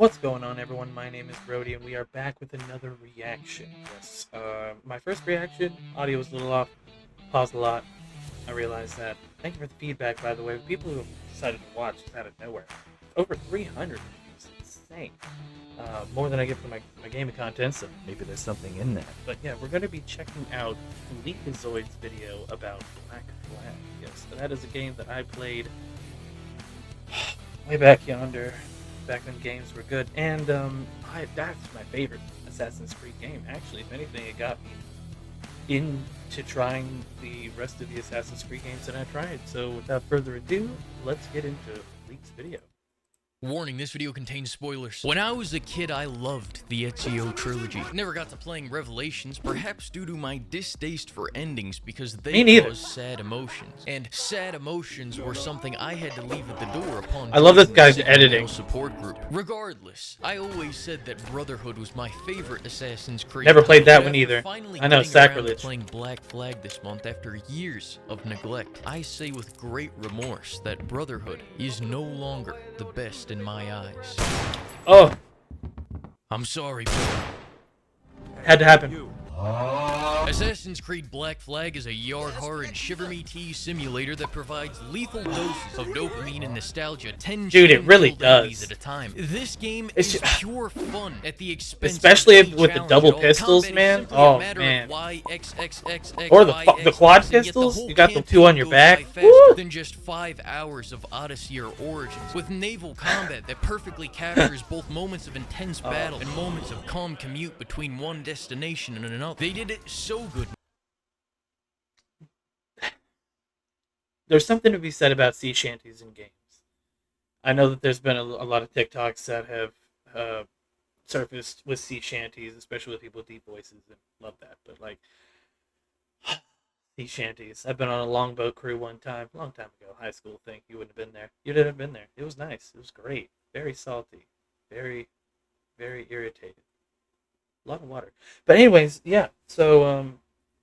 What's going on, everyone? My name is Brody, and we are back with another reaction. Yes, my first reaction, audio was a little off, paused a lot. I realized that. Thank you for the feedback, by the way. People who have decided to watch just out of nowhere. Over 300 views. Insane. More than I get for my gaming content, so maybe there's something in that. But yeah, we're going to be checking out Fleekazoid's video about Black Flag. Yes, that is a game that I played way back yonder. Back when games were good, and that's my favorite Assassin's Creed game. Actually, if anything, it got me into trying the rest of the Assassin's Creed games that I tried. So without further ado, let's get into Leak's video. Warning, this video contains spoilers. When I was a kid, I loved the Ezio trilogy. Never got to playing Revelations, perhaps due to my distaste for endings because they cause sad emotions. And sad emotions were something I had to leave at the door upon I love this guy's editing. Support group. Regardless, I always said that Brotherhood was my favorite Assassin's Creed. Never played that one either. I know, sacrilege. Playing Black Flag this month after years of neglect, I say with great remorse that Brotherhood is no longer the best in my eyes. Oh, I'm sorry, bro. Had to happen. Assassin's Creed Black Flag is a yard-hard and shiver-me-tea simulator that provides lethal doses of dopamine and nostalgia 10 it really does. at a time. This game is pure fun at the expense especially of with the double pistols, man. Oh, man. Or the quad pistols? You got the two on your back? Than just 5 hours of Odyssey or Origins, with naval combat that perfectly captures both moments of intense battle and moments of calm commute between one destination and another. They did it so good. There's something to be said about sea shanties in games. I know that there's been a lot of TikToks that have surfaced with sea shanties, especially with people with deep voices, and love that. But like sea shanties, I've been on a longboat crew one time, long time ago, high school thing. You wouldn't have been there. You didn't have been there. It was nice. It was great. Very salty. Very, very irritated. A lot of water. But anyways, yeah. So,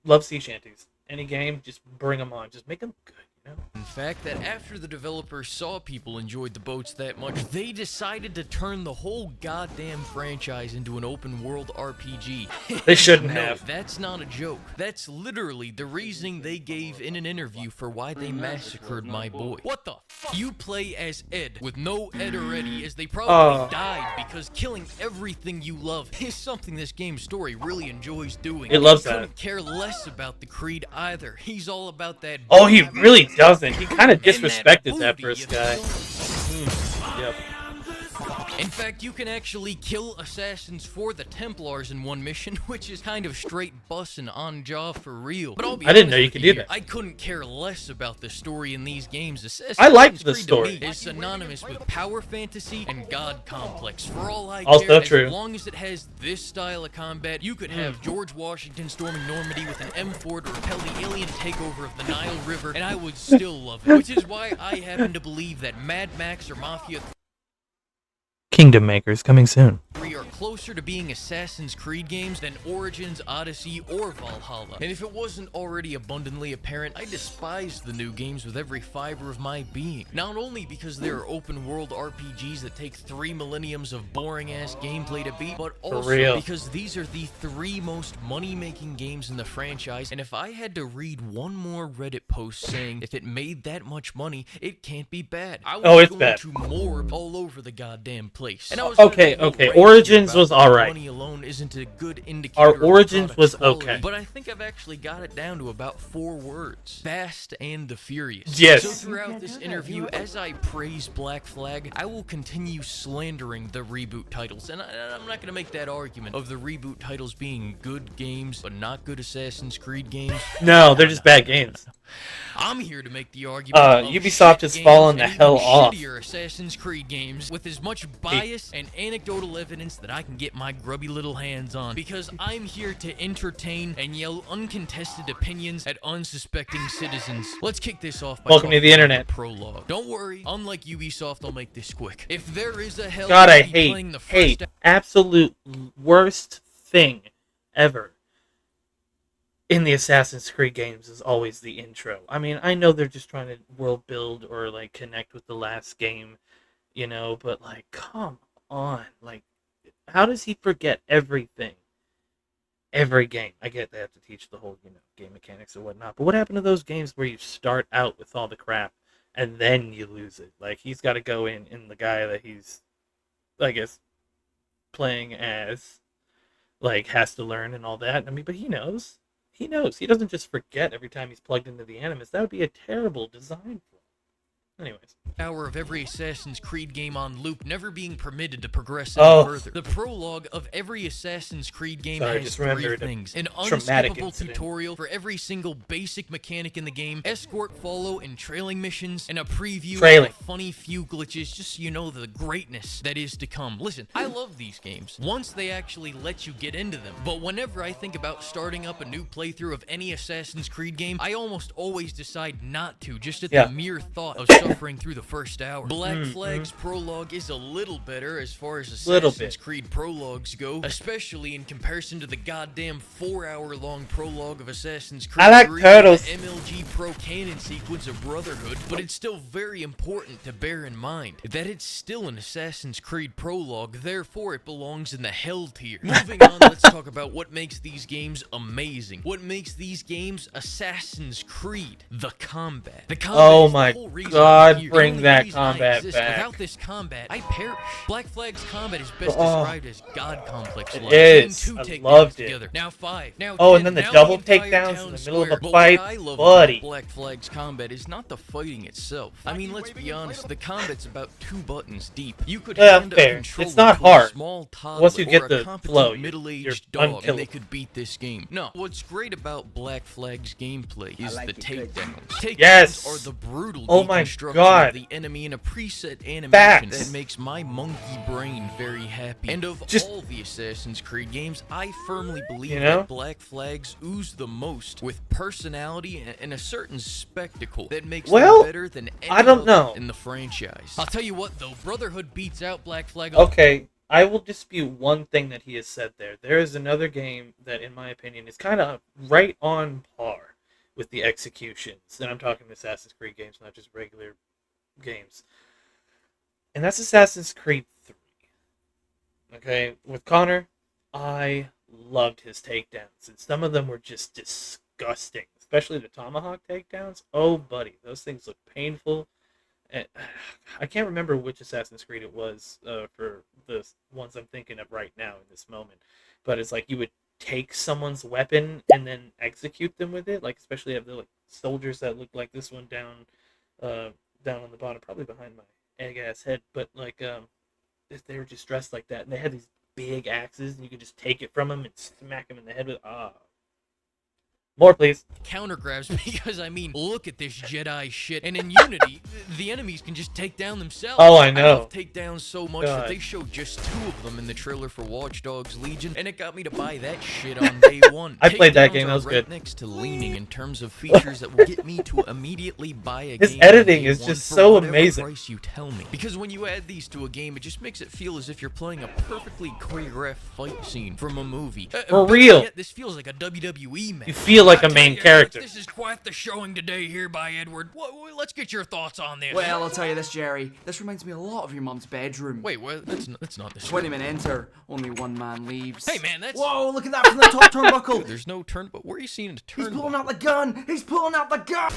love sea shanties. Any game, just bring them on. Just make them good, you know? In fact, that after the developers saw people enjoyed the boats that much, they decided to turn the whole goddamn franchise into an open-world RPG. They shouldn't No, have. that's not a joke. That's literally the reasoning they gave in an interview for why they massacred my boy. What the fuck? You play as Ed, with no Ed or Eddie, as they probably died because killing everything you love is something this game's story really enjoys doing. It loves He that. couldn't care less about the Creed either. He's all about that. Oh, he really doesn't. He kind of disrespected that first guy. Yep. In fact, you can actually kill assassins for the Templars in one mission, which is kind of straight bussin' on jaw for real. But I didn't know you could do that. I couldn't care less about the story in these games. Assassin's I liked the Creed story. To me is synonymous with power fantasy and god complex. For all I Also care, true. as long as it has this style of combat, you could have George Washington storming Normandy with an M4 to repel the alien takeover of the Nile River, and I would still love it. Which is why I happen to believe that Mad Max or Mafia Kingdom Makers coming soon. 3 are closer to being Assassin's Creed games than Origins, Odyssey, or Valhalla. And if it wasn't already abundantly apparent, I despise the new games with every fiber of my being. Not only because they are open-world RPGs that take 3 millenniums of boring-ass gameplay to beat, but also because these are the 3 most money-making games in the franchise, and if I had to read one more Reddit post saying if it made that much money, it can't be bad. I was going to morb all over the goddamn place. And I was okay. Origins was alright. Money alone isn't a good indicator. Our of Origins was quality, okay. but I think I've actually got it down to about 4 words: Fast and the Furious. Yes. So throughout this interview, as I praise Black Flag, I will continue slandering the reboot titles, and I'm not going to make that argument of the reboot titles being good games but not good Assassin's Creed games. No, they're just bad games. I'm here to make the argument of Ubisoft has shit fallen games the and hell even off. shittier Assassin's Creed games with as much bias and anecdotal evidence that I can get my grubby little hands on, because I'm here to entertain and yell uncontested opinions at unsuspecting citizens. Let's kick this off by Welcome to the internet. Prologue. Don't worry, unlike Ubisoft, I'll make this quick. If there is a hell, God, I playing the hate, first absolute worst thing ever in the Assassin's Creed games is always the intro. I mean, I know they're just trying to world build or like connect with the last game, you know, but like, come on. Like, how does he forget everything? Every game. I get they have to teach the whole, game mechanics and whatnot. But what happened to those games where you start out with all the crap and then you lose it? Like, he's got to go in the guy that he's, I guess, playing as, like, has to learn and all that. I mean, but he knows. He knows. He doesn't just forget every time he's plugged into the Animus. That would be a terrible design flaw. Anyways. Hour of every Assassin's Creed game on loop, never being permitted to progress any further. The prologue of every Assassin's Creed game has three things. An unskippable tutorial for every single basic mechanic in the game, escort, follow, and trailing missions, and a preview of a funny few glitches, just so you know the greatness that is to come. Listen, I love these games, once they actually let you get into them, but whenever I think about starting up a new playthrough of any Assassin's Creed game, I almost always decide not to, just at the mere thought of suffering through the first hour. Black Flag's prologue is a little better as far as Assassin's Creed prologues go, especially in comparison to the goddamn 4-hour-long prologue of Assassin's Creed 3 and the MLG Pro canon sequence of Brotherhood, but it's still very important to bear in mind that it's still an Assassin's Creed prologue, therefore it belongs in the hell tier. Moving on, let's talk about what makes these games amazing. What makes these games Assassin's Creed? The combat. The combat oh is my the whole reason god, bring that combat back. Without this combat, I perish. Black Flag's combat is best described as God complex. It is. I loved it. Together. Now 5. Now 10. And then the double takedowns in the middle of a fight. What I love buddy. About Black Flag's combat is not the fighting itself. I mean, let's be honest, the combat's about 2 buttons deep. You could hand a controller it's not to hard. A small toddler once you get or the a competent flow, middle-aged dog, and they could beat this game. No, what's great about Black Flag's gameplay is the takedowns. Takedowns are the brutal deconstruction of the enemy in a preset animation that makes my monkey brain very happy. And of all the Assassin's Creed games, I firmly believe that Black Flags ooze the most with personality and a certain spectacle that makes them better than any other in the franchise. I'll tell you what though, Brotherhood beats out Black Flag. Okay, I will dispute one thing that he has said there. There is another game that, in my opinion, is kind of right on par with the executions. And I'm talking Assassin's Creed games, not just regular games. And that's Assassin's Creed 3. Okay, with Connor, I loved his takedowns. And some of them were just disgusting. Especially the Tomahawk takedowns. Oh, buddy, those things look painful. And I can't remember which Assassin's Creed it was for the ones I'm thinking of right now in this moment. But it's like you would take someone's weapon and then execute them with it. Like, especially have the soldiers that look like this one down on the bottom, probably behind my egg-ass head. But, they were just dressed like that. And they had these big axes, and you could just take it from them and smack them in the head with More, please. Counter grabs, because I mean, look at this Jedi shit. And in Unity, the enemies can just take down themselves. Oh, I know. I love takedowns so much that they showed just 2 of them in the trailer for Watch Dogs Legion, and it got me to buy that shit on day 1. I played that game, that was good. Next to leaning in terms of features that will get me to immediately buy a game. His editing is just so amazing. Price you tell me. Because when you add these to a game, it just makes it feel as if you're playing a perfectly choreographed fight scene from a movie. For real. Yet this feels like a WWE match. You feel like a main character. This is quite the showing today here by Edward. Let's get your thoughts on this. Well, I'll tell you this, Jerry. This reminds me a lot of your mum's bedroom. Wait, what? That's not this. 20 men enter, only 1 man leaves. Hey, man, that's... Whoa, look at that from the top turnbuckle. There's no turn, but where are you seeing a turn? He's pulling out the gun. He's pulling out the gun.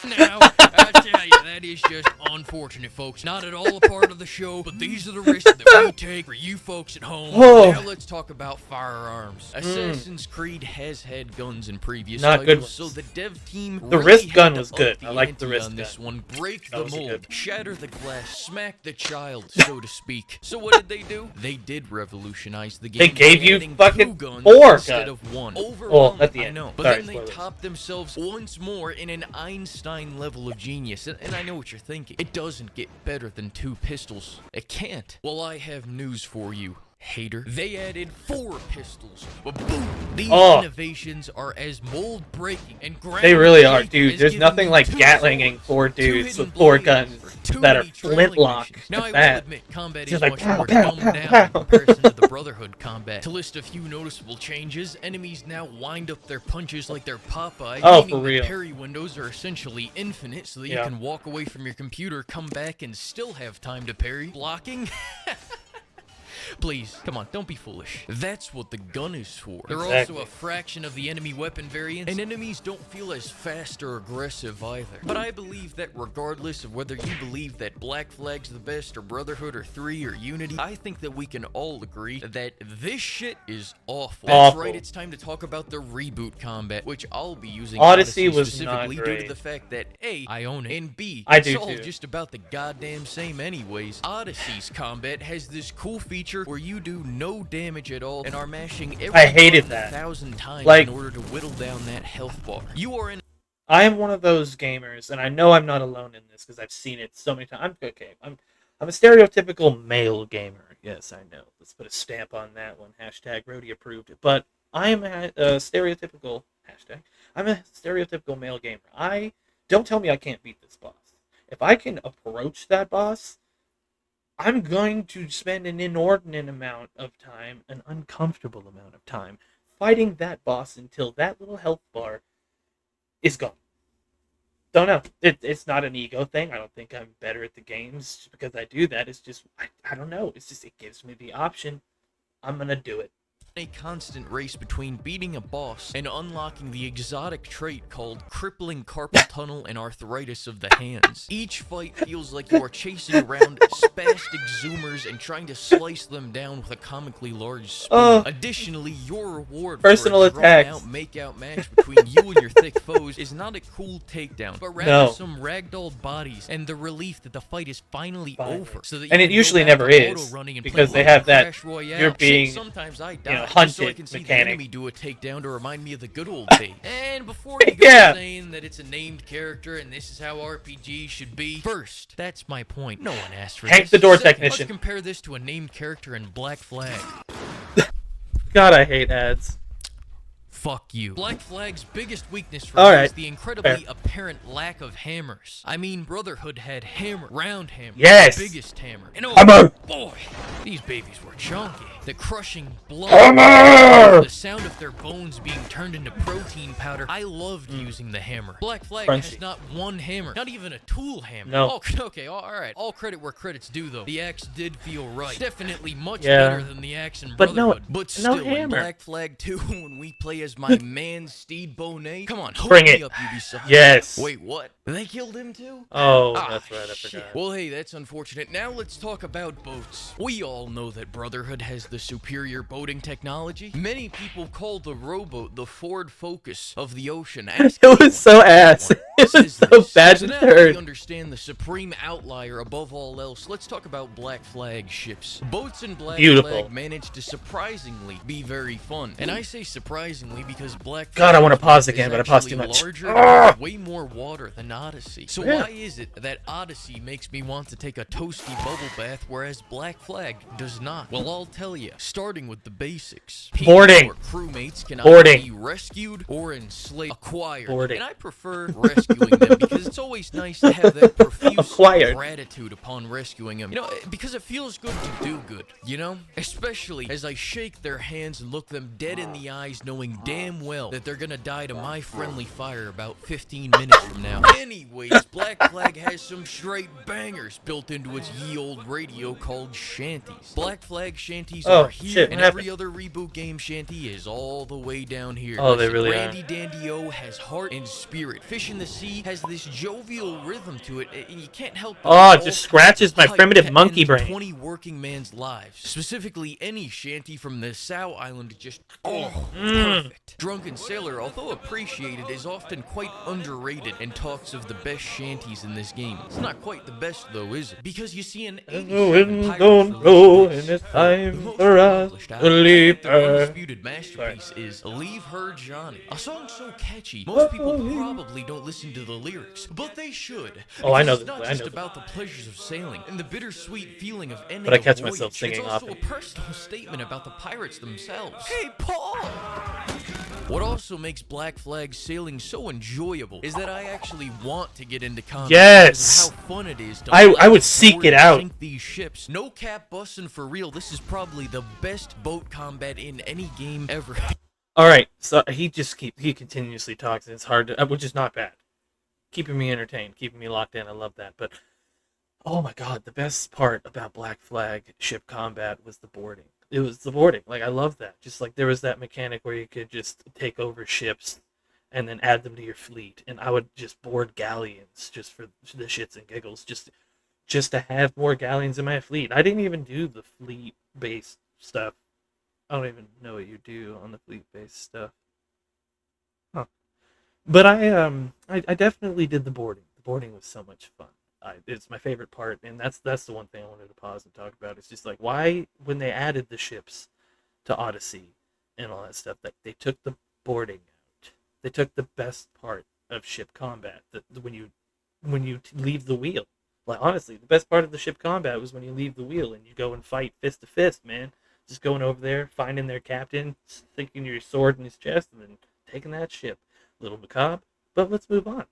Now, I tell you, that is just unfortunate, folks. Not at all a part of the show, but these are the risks that we take for you folks at home. Now let's talk about firearms. Assassin's Creed has had guns in previous titles, so the dev team the wrist gun was good. I like the wrist gun. This one, break the mold, shatter the glass, smack the child, so to speak. So what did they do? They did revolutionize the game. They gave you fucking 4 guns instead of 1. Well, at the end. I know, but then they topped themselves once more in an Einstein level of genius. And I know what you're thinking. It doesn't get better than 2 pistols. It can't. Well, I have news for you. hater. They added 4 pistols. But boom! These Oh. innovations are as mold-breaking and They really are, ground-shaking dude. as There's giving nothing me like 2 Gatlinging swords, 4 2 dudes hidden with 4 blades, guns or 2 that are mini trailing flintlock missions. Now, I will that. admit, combat Just is like much pow, more pow, dumbed pow, down pow. in comparison to the Brotherhood combat. To list a few noticeable changes, enemies now wind up their punches like they're Popeye, Oh, meaning for real. the parry windows are essentially infinite, so that you Yeah. can walk away from your computer, come back, and still have time to parry. Blocking? Please, come on, don't be foolish. That's what the gun is for. They're Exactly. also a fraction of the enemy weapon variants, and enemies don't feel as fast or aggressive either. But I believe that regardless of whether you believe that Black Flag's the best, or Brotherhood, or 3, or Unity, I think that we can all agree that this shit is awful. That's Awful. right, it's time to talk about the reboot combat, which I'll be using Odyssey was specifically not due to great. the fact that A, I own it, and B, I it's do all too. just about the goddamn same anyways. Odyssey's combat has this cool feature where you do no damage at all and are mashing every I hated button that. 1,000 times Like- in order to whittle down that health bar. You are in I am one of those gamers, and I know I'm not alone in this because I've seen it so many times. I'm a stereotypical male gamer. Yes, I know. Let's put a stamp on that one. Hashtag Rhodey approved it. But I am a stereotypical hashtag. I'm a stereotypical male gamer. Don't tell me I can't beat this boss. If I can approach that boss, I'm going to spend an inordinate amount of time, an uncomfortable amount of time, fighting that boss until that little health bar is gone. Don't know. It's not an ego thing. I don't think I'm better at the games just because I do that. It's just, I don't know. It's just, it gives me the option. I'm going to do it. a constant race between beating a boss and unlocking the exotic trait called crippling carpal tunnel and arthritis of the hands. Each fight feels like you are chasing around spastic zoomers and trying to slice them down with a comically large spoon. Additionally, your reward Personal for a attacks. drawn-out make-out match between you and your thick foes is not a cool takedown, but rather some ragdoll bodies and the relief that the fight is finally over. So that you And it can go usually back never to is, auto-running and because play they have that Crash Royale. you're Shit, being, sometimes I you die know, just so I hunted can see the mechanic. enemy do a takedown to remind me of the good old days. And before you go Yeah. saying that it's a named character and this is how RPG should be, first, that's my point. No one asked for Hank this. the door Second, technician. Let's compare this to a named character in Black Flag. God, I hate ads. Fuck you. Black Flag's biggest weakness for All me right. is the incredibly Fair. apparent lack of hammers. I mean, Brotherhood had hammer, round hammer, Yes. biggest hammer, and oh Hammer. boy, these babies were chunky. The crushing blow, Hammer. the sound of their bones being turned into protein powder. I loved using the hammer. Black Flag Crunchy. has not one hammer, not even a tool hammer. No. Oh, okay, all right. All credit where credit's due, though. The axe did feel right. Definitely much Yeah. better than the axe in But no- Brotherhood. But no still, in hammer. Black Flag 2, when we play as my man Steed Bonnet, come on, hook Bring me it. up, Ubisoft. Yes. Wait, what? They killed him too? Oh, Ah, that's right. I shit. forgot. Well, hey, that's unfortunate. Now let's talk about boats. We all know that Brotherhood has the superior boating technology. Many people call the rowboat the Ford Focus of the ocean. Ask It anyone was so who ass. one It was says so this. bad So and now that we third. understand the supreme outlier above all else, let's talk about Black Flag ships. Boats in Black Beautiful. Flag managed to surprisingly be very fun. And I say surprisingly because Black God, I Flag wanna pause is again, but I paused actually too much. larger Ah! and way more water than Odyssey. So Yeah. why is it that Odyssey makes me want to take a toasty bubble bath, whereas Black Flag does not? Well, I'll tell you. Starting with the basics. People Boarding. or crewmates can Boarding. either be rescued or enslaved. Acquired. Boarding. And I prefer rescuing them because it's always nice to have that profuse Acquired. gratitude upon rescuing them. You know, because it feels good to do good, you know? Especially as I shake their hands and look them dead in the eyes, knowing damn well that they're gonna die to my friendly fire about 15 minutes from now. Anyways, Black Flag has some straight bangers built into its ye old radio called shanties. Black Flag shanties Oh, are here, shit, and what every other reboot game shanty is all the way down here. Oh, they Listen, really are. Randy Dandy O has heart and spirit. Fish in the Sea has this jovial rhythm to it, and you can't help but Oh, it fall just scratches my hype primitive to monkey end brain. 20 working man's lives. Specifically, any shanty from the Sow Island just perfect. Drunken Sailor, although appreciated, is often quite underrated and talks parts of the best shanties in this game. It's not quite the best though, is it? Because you see an And 87 the wind Pirates don't released blow, this. and it's The time most for us accomplished to album. leave Their her. undisputed masterpiece is Leave Her Johnny. A song so catchy, most people probably don't listen to the lyrics, but they should. Oh, I know Because it's this. not I just know this. about the pleasures of sailing and the bittersweet feeling of ending But I a catch voyage. myself singing It's also often. a personal statement about the pirates themselves. Hey, Paul! What also makes Black Flag sailing so enjoyable is that I actually want to get into combat. Yes! Because of how fun it is to I would seek board it and out. sink these ships. No cap bussin' for real. This is probably the best boat combat in any game ever. All right, so he continuously talks, and it's hard to, which is not bad. Keeping me entertained, keeping me locked in. I love that. But oh my god, the best part about Black Flag ship combat was the boarding. It was the boarding. Like, I love that. Just like there was that mechanic where you could just take over ships and then add them to your fleet, and I would just board galleons just for the shits and giggles, just to have more galleons in my fleet. I didn't even do the fleet-based stuff. I don't even know what you do on the fleet-based stuff. Huh. But I definitely did the boarding. The boarding was so much fun. It's my favorite part, and that's the one thing I wanted to pause and talk about. It's just like, why, when they added the ships to Odyssey and all that stuff, that they took the boarding out. They took the best part of ship combat, when you leave the wheel. Like, honestly, the best part of the ship combat was when you leave the wheel and you go and fight fist to fist, man. Just going over there, finding their captain, thinking your sword in his chest, and then taking that ship. A little macabre, but let's move on.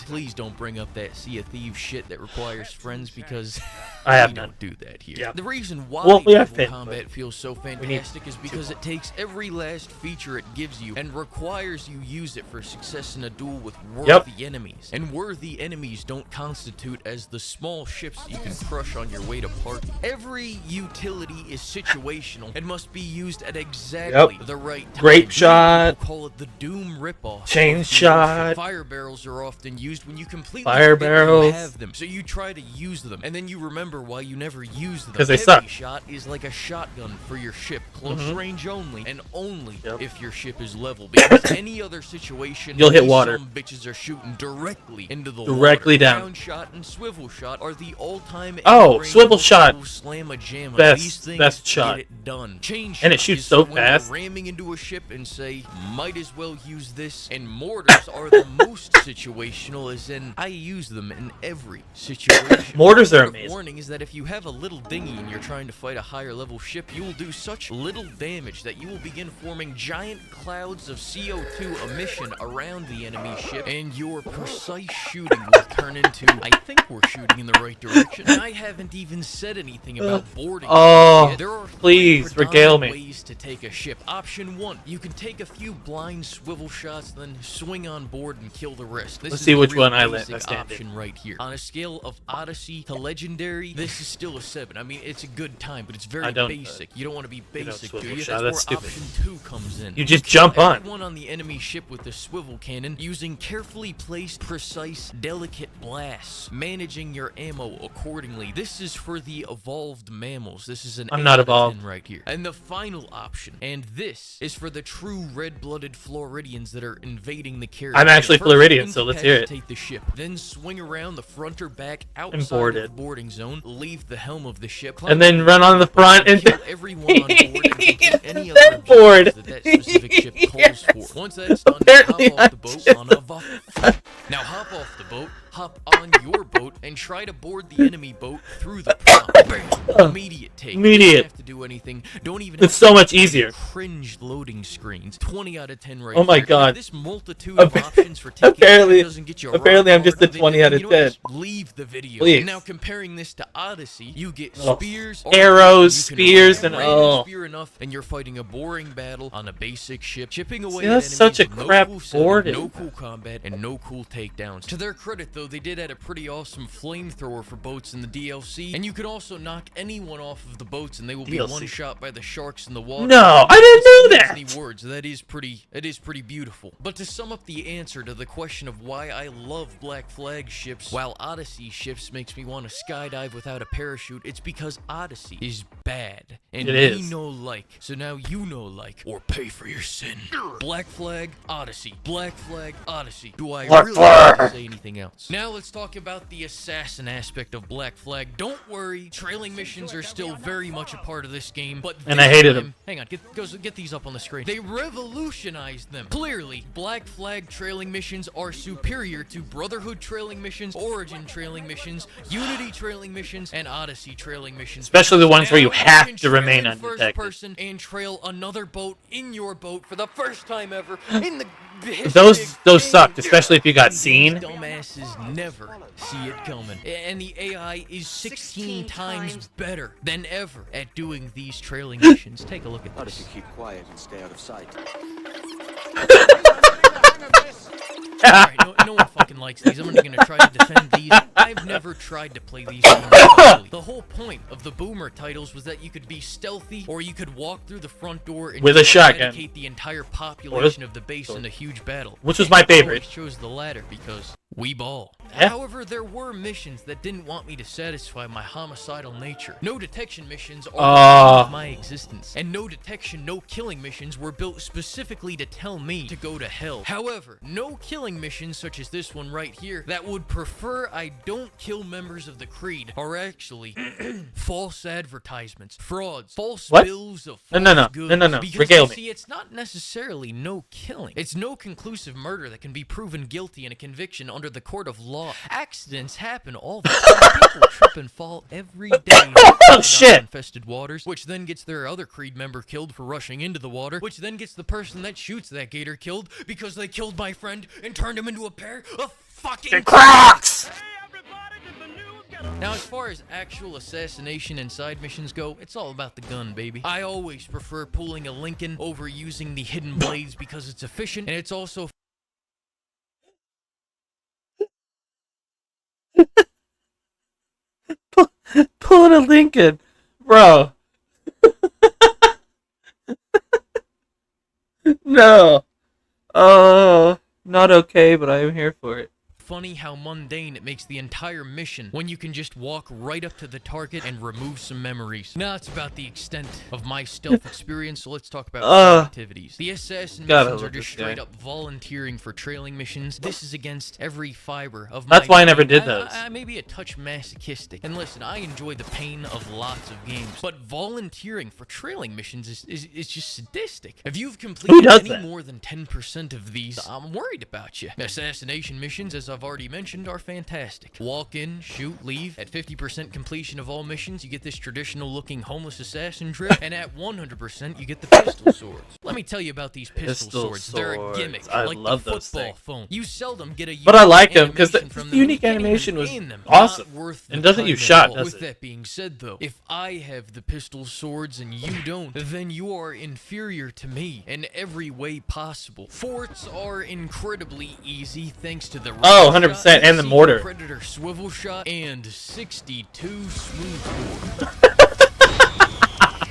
Please don't bring up that Sea of Thieves shit that requires friends, because I have we none. don't do that here. Yeah. The reason why Well, we have naval Finn, combat but feels so need fantastic is because it takes every last feature it gives you and requires you use it for success in a duel with worthy enemies. And worthy enemies don't constitute as the small ships you can crush on your way to party. Every utility is situational and must be used at exactly the right time. Grape shot. People call it the Doom ripoff. Chain shot. Fire barrels are often used when you completely Fire forget barrels. you have them, so you try to use them, and then you remember why you never used them. 'Cause they Heavy suck. shot is like a shotgun for your ship, close range only, and only if your ship is level. Because any other situation, You'll hit these water. Some bitches are shooting directly into the Directly water. down. Round shot and swivel shot are the all-time. Oh, swivel shot. Slam a jam. Best- These things best shot. Get it done. Chain And it shot shoots is so for when you're fast. ramming into a ship and say, might as well use this. And mortars are the most situational, as in I use them in every situation. Mortars are Word of amazing. warning is that if you have a little dinghy and you're trying to fight a higher level ship, you will do such little damage that you will begin forming giant clouds of CO2 emission around the enemy ship, and your precise shooting will turn into, I think we're shooting in the right direction. And I haven't even said anything about boarding. Oh, yet. There are please, three regale predominant me. ways to take a ship. Option 1, you can take a few blind swivel shots, then swing on board and kill the rest. This Let's is see the which real one I basic stand in. option right here. On a scale of Odyssey to Legendary, this is still a 7. I mean, it's a good time, but it's very I don't, basic. You don't want to be basic, do swivel you? shot, That's that's where stupid. option 2 comes in. You just kill jump on. everyone on the enemy ship with the swivel cannon, using carefully placed, precise, delicate blasts, managing your ammo accordingly. This is for the evolved mammals. This is an I'm 8 not out of evolved. 10 right here. And the final option, and this is for the true red-blooded Floridians that are invading the Caribbean. I'm actually First, Floridian, so let's hear it. incapacitate the ship, then swing around the front or back And outside board of it. the boarding zone, leave the helm of the ship, And then run on the front and kill everyone on board and complete any other That board. objectives that that specific ship calls for. Once that's done, Apparently hop off the boat I'm on a buff. Now hop off the boat, hop on your boat, and try to board the enemy boat through the prompt. Bam! Immediate take. Immediate. You don't have to do anything. Don't even. It's have so to much do any easier. Cringe loading screens. 20 out of 10 right Oh my here. And if God. this multitude of Appa- options for taking apparently- doesn't get you apparently I'm just a rock hard, 20 out of you know what? 10. Just leave the video. Please. Now comparing this to Odyssey, you get Oh. spears, Arrows, you can spears, ram and a oh. spear enough, and you're fighting a boring battle on a basic ship, chipping away See, at that's enemies such a with no crap cool setting, boarding. no cool combat, and no cool takedowns. To their credit, though, they did add a pretty awesome flamethrower for boats in the DLC, and you can also knock anyone off of the boats, and they will be DLC. one shot by the sharks in the water. No, I didn't know It's that. Disney words. It is pretty beautiful. But to sum up the answer to the question of why I love Black Flag ships, while Odyssey ships makes me want to skydive without a parachute, it's because Odyssey is bad. And It we is. know like. So now you know like, or pay for your sin. Black Flag, Odyssey. Black Flag, Odyssey. Do I Black really have to Flag. say anything anything else. Now let's talk about the assassin aspect of Black Flag. Don't worry, trailing missions are still very much a part of this game, but And I hated them. hang on, get these up on the screen. They revolutionized them. Clearly, Black Flag trailing missions are superior to Brotherhood trailing missions, Origin trailing missions, Unity trailing missions, and Odyssey trailing missions. Especially the ones where you Now have can to trail remain in first undetected. person and trail another boat in your boat for the first time ever in the history Those of sucked, games. especially if you got These seen. dumbasses never see it coming. And the AI is 16 times better than ever at doing these trailing missions. Take a look at Not if you this. keep quiet and stay out of sight. Alright, no one fucking likes these. I'm only gonna try to defend these. I've never tried to play these games properly. The whole point of the Boomer titles was that you could be stealthy, or you could walk through the front door and With a shotgun. eradicate the entire population of the base in a huge battle. Which was my I favorite. always chose the latter because we ball. Yeah. However, there were missions that didn't want me to satisfy my homicidal nature. No detection missions are the of my existence. And no detection, no killing missions were built specifically to tell me to go to hell. However, no killing missions such as this one right here that would prefer I don't kill members of the Creed are actually false advertisements, frauds, false What? bills of No, false no, no. goods. No, no, no. Because Regale you me. see, it's not necessarily no killing. It's no conclusive murder that can be proven guilty in a conviction under the court of law. Accidents happen all the time. People trip and fall every day. Oh, shit. Infested waters, which then gets their other Creed member killed for rushing into the water, which then gets the person that shoots that gator killed because they killed my friend and turned him into a pair of fucking Crocs! Now, as far as actual assassination and side missions go, it's all about the gun, baby. I always prefer pulling a Lincoln over using the hidden blades because it's efficient, and it's also Pulling a Lincoln. Bro. No. Oh, not okay, but I am here for it. funny how mundane it makes the entire mission when you can just walk right up to the target and remove some memories. Now it's about the extent of my stealth experience, so let's talk about activities. The assassin Gotta missions are love just this guy. straight up volunteering for trailing missions. This is against every fiber of my That's why I never being. did those. I may be a touch masochistic. And listen, I enjoy the pain of lots of games, but volunteering for trailing missions is just sadistic. If you've completed does any that? more than 10% of these, I'm worried about you. Assassination missions, as I've already mentioned, are fantastic. Walk in, shoot, leave. At 50% completion of all missions, you get this traditional looking homeless assassin drip, and at 100% you get the pistol swords. Let me tell you about these pistol swords. They're a swords. gimmick, I like love the those football things. phone. You seldom get a But I unique like them because the animation from them. unique You can't even animation was aim them. awesome Not worth and the doesn't time use at shot, all. does With it? that being said, though, if I have the pistol swords and you don't, then you are inferior to me in every way possible. Forts are incredibly easy thanks to the Oh, rifle 100%, shot, and the Seeker mortar. Predator swivel shot, and 62 smooth bore.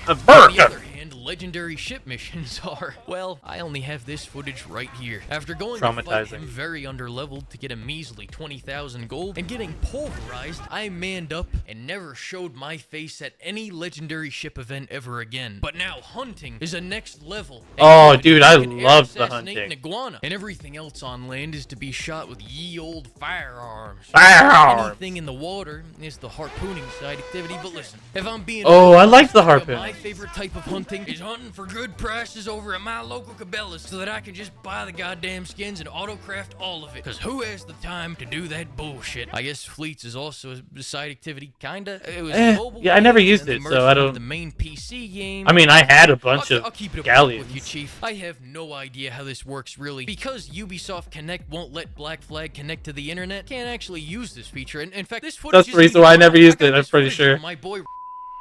On the America. other hand, legendary ship missions are, well, I only have this footage right here. After going to fight Traumatizing. him very underleveled to get a measly 20,000 gold and getting pulverized, I manned up and never showed my face at any legendary ship event ever again. But now hunting is a next level. Oh, activity. dude, You I can air love the assassinate hunting. An iguana, and everything else on land is to be shot with ye old firearms. Firearms. Anything in the water is the harpooning side activity, but listen, if I'm being Oh, I like the honest, harpoon. my favorite type of hunting is hunting for good prices over at my local Cabela's so that I can just buy the goddamn skins and autocraft all of it. Cause who has the time to do that bullshit? I guess Fleets is also a side activity, kinda. It was a mobile yeah, I never game, used and they it, so merged I into don't- the main PC game. I mean, I had a bunch I'll of keep it a buck galleons. with you, Chief. I have no idea how this works really. Because Ubisoft Connect won't let Black Flag connect to the internet, can't actually use this feature. And in fact, this footage That's the isn't reason even why I mine. never used got it, I'm this pretty footage sure. from my boy.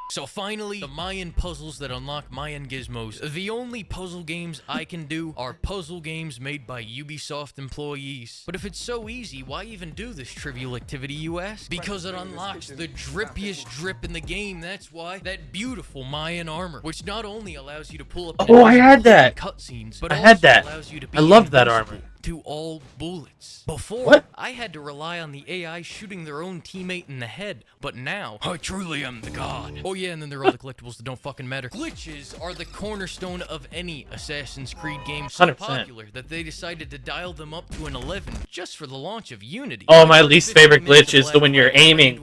So finally, the Mayan puzzles that unlock Mayan gizmos. The only puzzle games I can do are puzzle games made by Ubisoft employees. But if it's so easy, why even do this trivial activity, you ask? Because it unlocks the drippiest drip in the game, that's why. That beautiful Mayan armor, which not only allows you to pull up Oh, I had invisible that. cutscenes, but I also had that. allows you to be I loved that invincible. armor. to all bullets. Before, What? I had to rely on the AI shooting their own teammate in the head, but now, I truly am the god. Oh yeah, and then there are all the collectibles that don't fucking matter. Glitches are the cornerstone of any Assassin's Creed game, so 100%. popular that they decided to dial them up to an 11 just for the launch of Unity. Oh, my least favorite glitch is the when you're aiming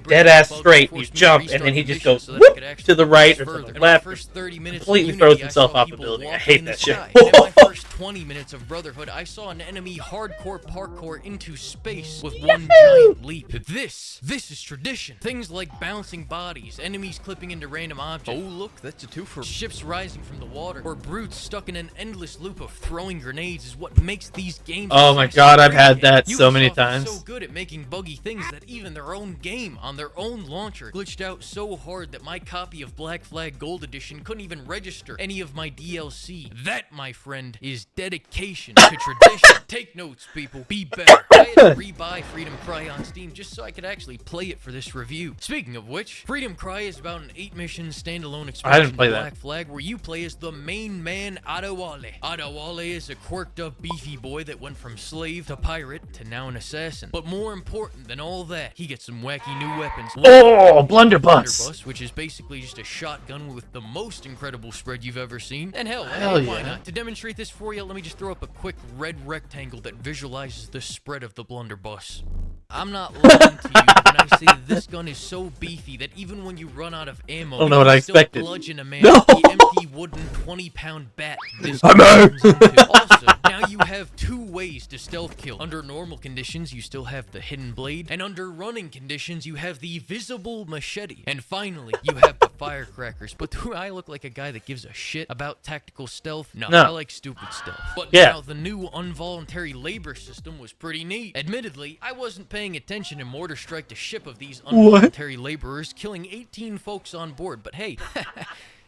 dead ass straight, you jump, and then he just goes whoop to the right or to the left. Completely throws himself off the building. I hate that shit. In my first 20 minutes of Brotherhood, I saw an enemy hardcore parkour into space with one giant leap. This is tradition. Things like bouncing bodies, enemies clipping into random objects. Oh look, that's a twofer. Ships rising from the water, or brutes stuck in an endless loop of throwing grenades is what makes these games. Oh my god, I've had that so many times. So good at making buggy things that even their own game on their own launcher glitched out so hard that my copy of Black Flag Gold Edition couldn't even register any of my DLC. That, my friend, is dedication to tradition. Take notes, people. Be better. I had to rebuy Freedom Cry on Steam just so I could actually play it for this review. Speaking of which, Freedom Cry is about an 8-mission standalone expansion of Black Flag where you play as the main man Adewale. Adewale is a quirked up beefy boy that went from slave to pirate to now an assassin. But more important than all that, he gets some wacky new weapons. Oh, blunderbuss, which is basically just a shotgun with the most incredible spread you've ever seen. And hell why not? To demonstrate this for you, let me just throw up a quick red rectangle that visualizes the spread of the blunderbuss. I'm not lying to you when I say that this gun is so beefy that even when you run out of ammo, I don't know what I expected. Bludgeon a man with the empty wooden 20-pound bat this gun turns into. Also, now you have two ways to stealth kill. Under normal conditions, you still have the hidden blade, and under running conditions, you have the visible machete. And finally, you have the firecrackers. But do I look like a guy that gives a shit about tactical stealth? No. I like stupid stealth. But now, the new involuntary labor system was pretty neat. Admittedly, I wasn't paying attention in Mortar Strike to ship of these involuntary laborers, killing 18 folks on board, but hey,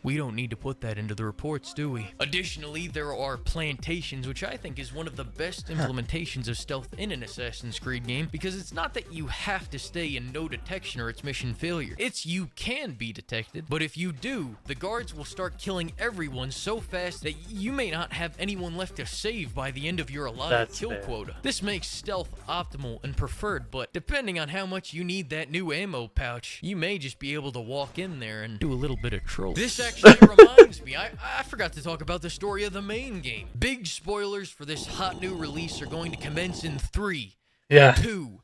we don't need to put that into the reports, do we? Additionally, there are plantations, which I think is one of the best implementations of stealth in an Assassin's Creed game, because it's not that you have to stay in no detection or it's mission failure. It's you can be detected, but if you do, the guards will start killing everyone so fast that you may not have anyone left to save by the end of your allotted kill quota. This makes stealth optimal and preferred, but depending on how much you need that new ammo pouch, you may just be able to walk in there and do a little bit of troll. This actually reminds me, I forgot to talk about the story of the main game. Big spoilers for this hot new release are going to commence in 3, 2,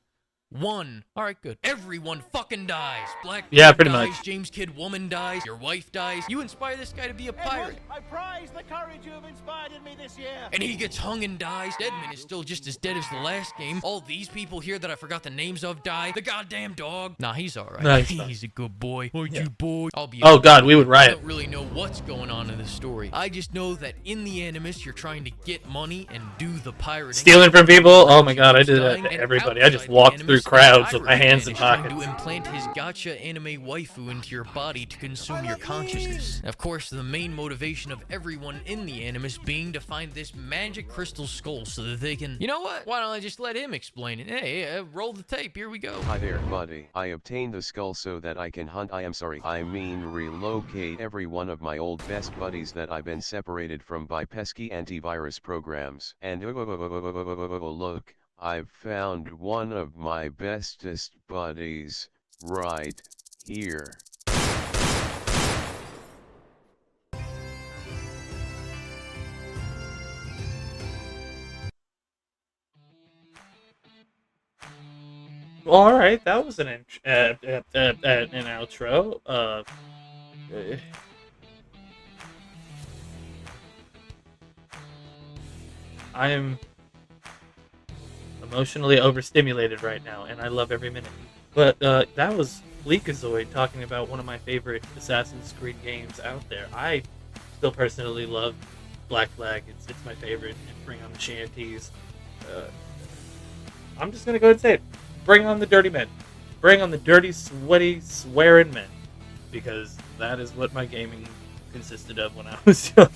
1. Alright, good. Everyone fucking dies. Black pretty dies, much. James Kid Woman dies, your wife dies. You inspire this guy to be a pirate. I prize the courage you have inspired in me this year. And he gets hung and dies. Deadman is still just as dead as the last game. All these people here that I forgot the names of die. The goddamn dog. Nah, he's alright. No, he's a good boy. Aren't you, boy? I'll be oh god, we would riot. I don't really know what's going on in this story. I just know that in the Animus, you're trying to get money and do the pirating. Stealing from people? Oh my god, I did that to everybody. I just walked through crowds with my hands in pockets. To implant his gacha anime waifu into your body to consume your consciousness. Of course, the main motivation of everyone in the Animus being to find this magic crystal skull so that they can... You know what? Why don't I just let him explain it? Hey, roll the tape. Here we go. Hi there, buddy. I obtained the skull so that I can hunt. I mean relocate every one of my old best buddies that I've been separated from by pesky antivirus programs. And look, I've found one of my bestest buddies, right here. All right, that was an outro. I am emotionally overstimulated right now, and I love every minute. But that was Fleekazoid talking about one of my favorite Assassin's Creed games out there. I still personally love Black Flag. It's my favorite. And Bring on the Shanties. I'm just gonna go ahead and say it. Bring on the dirty men. Bring on the dirty, sweaty, swearing men. Because that is what my gaming consisted of when I was younger.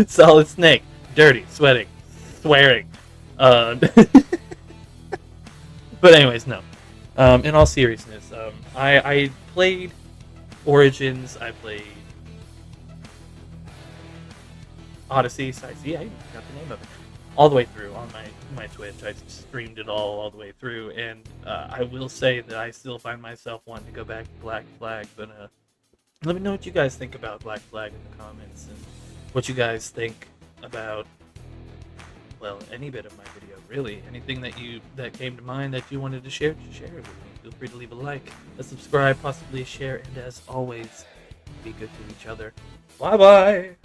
Solid Snake. Dirty, sweating, swearing. But anyways, no. In all seriousness, I played Origins. I played Odyssey. I even forgot the name of it. all the way through on my Twitch. I streamed it all the way through, and I will say that I still find myself wanting to go back to Black Flag. But let me know what you guys think about Black Flag in the comments, and what you guys think about, well, any bit of my video, really. Anything that came to mind that you wanted to share, share it with me. Feel free to leave a like, a subscribe, possibly a share, and as always, be good to each other. Bye bye.